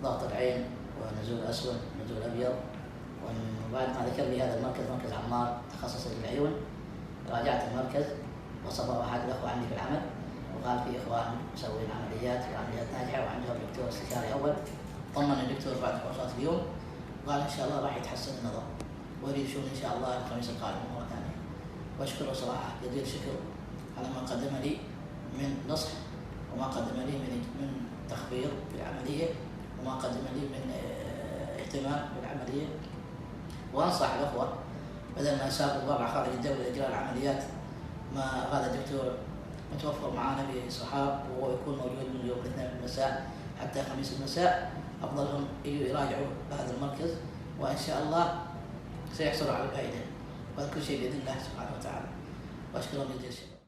ضغط العين ونزول اسود ونزول ابيض. وبعد ما ذكر لي هذا المركز، مركز عمار تخصص للعيون، راجعت المركز وصفه احد الاخوه عندي في العمل وقال في اخوان مسوين عمليات وعمليات ناجحه وعندهم دكتور استشاري اول. طمن الدكتور بعد فحوصات اليوم وقال ان شاء الله راح يتحسن النظر واريد اشوف ان شاء الله الخميس القادم مره ثانيه. واشكره صراحه جزيل الشكر على ما قدم لي من نصح وما قدم لي من تخفيض بالعمليه وما قدم لي من اهتمام بالعمليه. وانصح الاخوه بدل ما يسافروا برا خارج الدوله لاجراء العمليات، ما هذا الدكتور متوفر معنا بصحاب وهو يكون موجود من يوم الاثنين المساء حتى خميس المساء، افضلهم يجوا يراجعوا بهذا المركز وان شاء الله سيحصلوا على الفائده. وهذا كل شيء باذن الله سبحانه وتعالى. واشكرهم جزيلا.